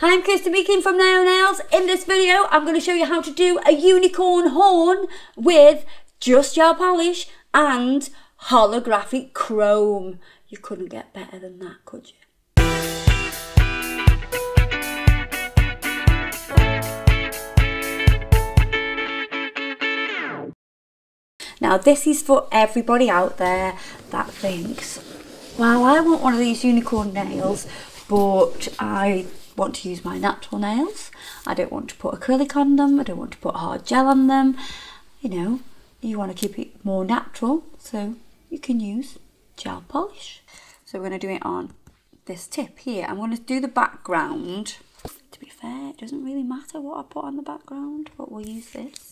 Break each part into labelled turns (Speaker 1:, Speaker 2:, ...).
Speaker 1: Hi, I'm Kirsty Meakin from Nail Nails. In this video, I'm going to show you how to do a unicorn horn with just gel polish and holographic chrome. You couldn't get better than that, could you? Now, this is for everybody out there that thinks, well, I want one of these unicorn nails, but I want to use my natural nails. I don't want to put acrylic on them. I don't want to put hard gel on them. You know, you want to keep it more natural, so you can use gel polish. So we're going to do it on this tip here. I'm going to do the background. To be fair, it doesn't really matter what I put on the background, but we'll use this,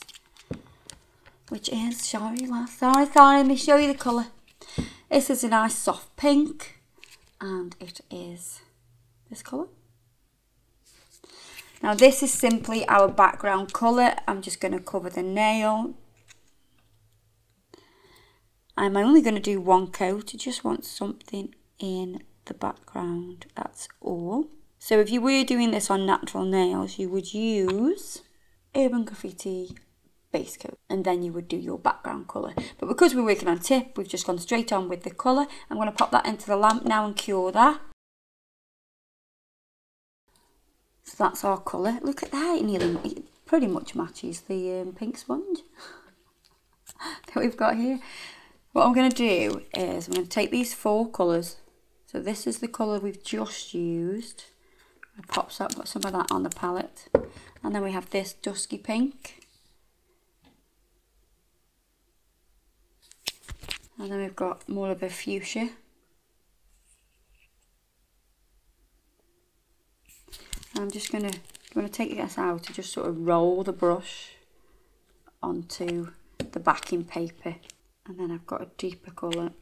Speaker 1: which is, sorry, let me show you the colour. This is a nice soft pink, and it is this colour. Now this is simply our background colour. I'm just going to cover the nail. I'm only going to do one coat. I just want something in the background, that's all. So if you were doing this on natural nails, you would use Urban Graffiti base coat, and then you would do your background colour. But because we're working on tip, we've just gone straight on with the colour. I'm going to pop that into the lamp now and cure that. So that's our colour. Look at that, it pretty much matches the pink sponge that we've got here. What I'm going to do is I'm going to take these four colours. So this is the colour we've just used. I put some of that on the palette. And then we have this dusky pink. And then we've got more of a fuchsia. I'm just going to take this out to just sort of roll the brush onto the backing paper. And then I've got a deeper colour.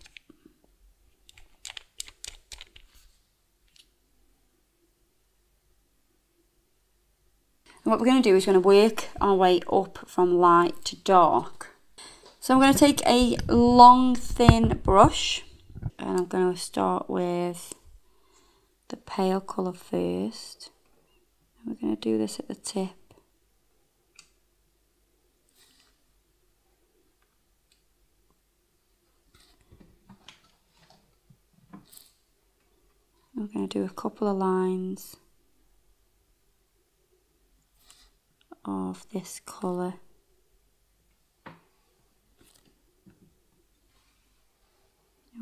Speaker 1: And what we're going to do is we're going to work our way up from light to dark. So I'm going to take a long, thin brush, and I'm going to start with the pale colour first. And we're going to do this at the tip. I'm going to do a couple of lines of this colour. I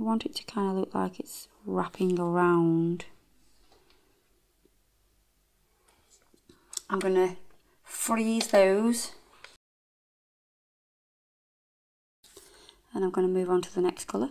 Speaker 1: want it to kind of look like it's wrapping around. I'm going to freeze those. And I'm going to move on to the next colour.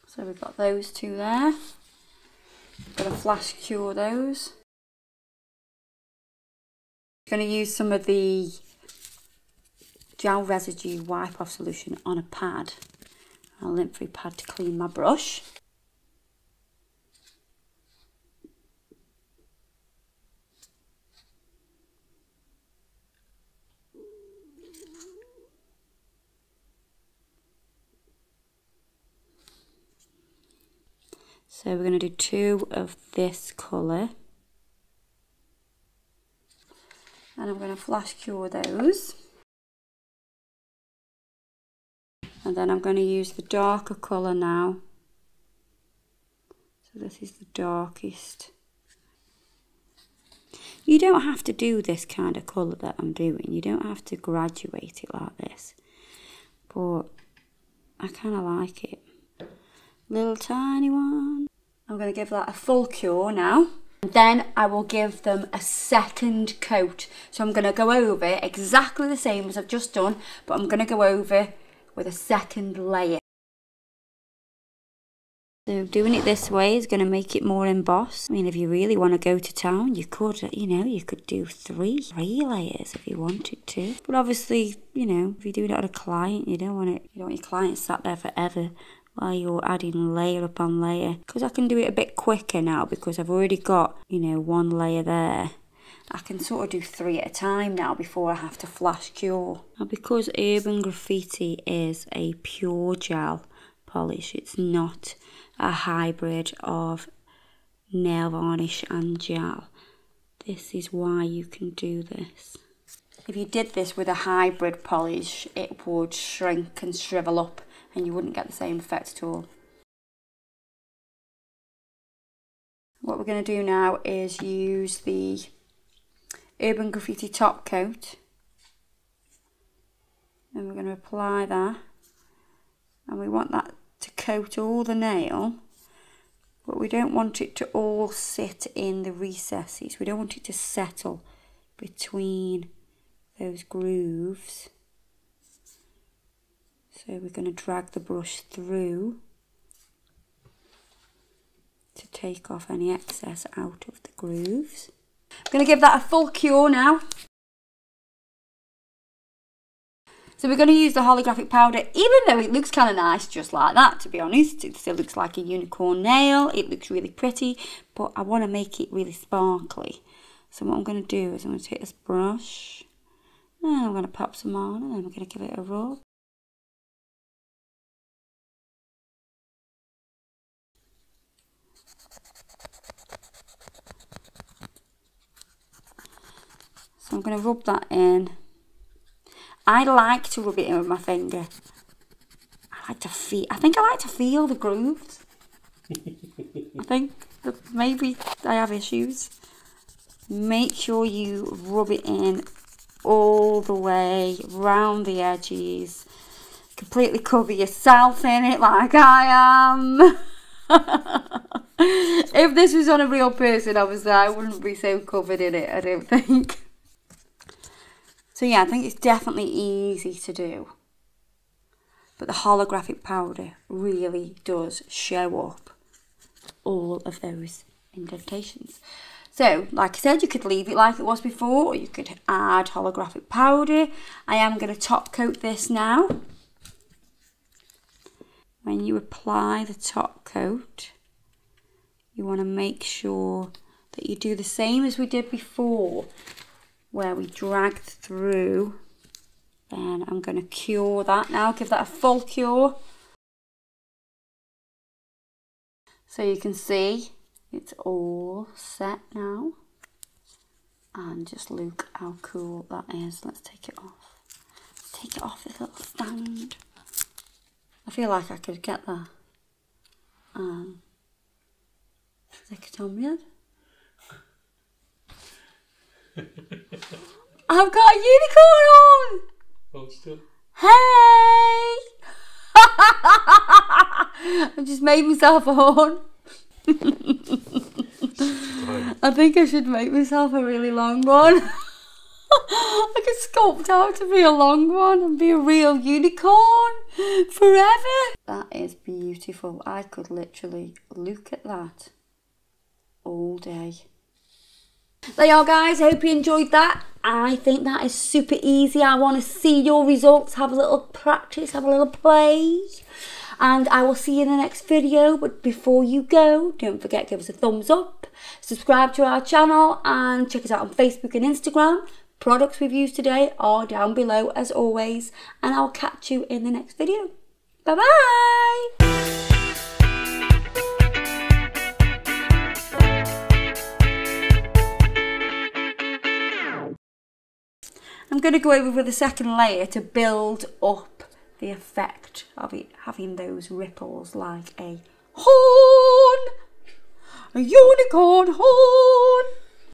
Speaker 1: So we've got those two there. Going to flash cure those. Going to use some of the gel residue wipe off solution on a pad, a lint-free pad to clean my brush. So we're going to do two of this colour, and I'm going to flash cure those, and then I'm going to use the darker colour now. So this is the darkest. You don't have to do this kind of colour that I'm doing, you don't have to graduate it like this, but I kind of like it. Little tiny one. I'm going to give that a full cure now. Then I will give them a second coat. So I'm going to go over exactly the same as I've just done, but I'm going to go over with a second layer. So doing it this way is going to make it more embossed. I mean, if you really want to go to town, you could, you could do three layers if you wanted to. But obviously, if you're doing it on a client, you don't want your client sat there forever while you're adding layer upon layer. Because I can do it a bit quicker now because I've already got, you know, one layer there. I can sort of do 3 at a time now before I have to flash cure. Now because Urban Graffiti is a pure gel polish, it's not a hybrid of nail varnish and gel. This is why you can do this. If you did this with a hybrid polish, it would shrink and shrivel up and you wouldn't get the same effect at all. What we're going to do now is use the Urban Graffiti top coat, and we're going to apply that, and we want that to coat all the nail, but we don't want it to all sit in the recesses. We don't want it to settle between those grooves. So we're going to drag the brush through to take off any excess out of the grooves. I'm going to give that a full cure now. So we're going to use the holographic powder, even though it looks kind of nice just like that, to be honest. It still looks like a unicorn nail. It looks really pretty, but I want to make it really sparkly. So what I'm going to do is I'm going to take this brush and I'm going to pop some on, and then we're going to give it a rub. So I'm going to rub that in. I like to rub it in with my finger. I think I like to feel the grooves. I think that maybe I have issues. Make sure you rub it in all the way round the edges. Completely cover yourself in it like I am. If this was on a real person, obviously I wouldn't be so covered in it, I don't think. So yeah, I think it's definitely easy to do. But the holographic powder really does show up all of those indentations. So, like I said, you could leave it like it was before, or you could add holographic powder. I am going to top coat this now. When you apply the top coat, you want to make sure that you do the same as we did before, where we dragged through. Then I'm going to cure that now, give that a full cure. So you can see it's all set now. And just look how cool that is. Let's take it off. Take it off this little stand. I feel like I could get that and stick it on my head. I've got a unicorn on!
Speaker 2: Hold still.
Speaker 1: Hey! I just made myself a horn. I think I should make myself a really long one. I could sculpt out to be a long one and be a real unicorn forever. That is beautiful. I could literally look at that all day. There you are, guys. I hope you enjoyed that. I think that is super easy. I want to see your results. Have a little practice, have a little play. And I will see you in the next video. But before you go, don't forget to give us a thumbs up, subscribe to our channel, and check us out on Facebook and Instagram. Products we've used today are down below as always. And I'll catch you in the next video. Bye-bye. I'm going to go over with a second layer to build up the effect of it having those ripples like a horn, a unicorn horn.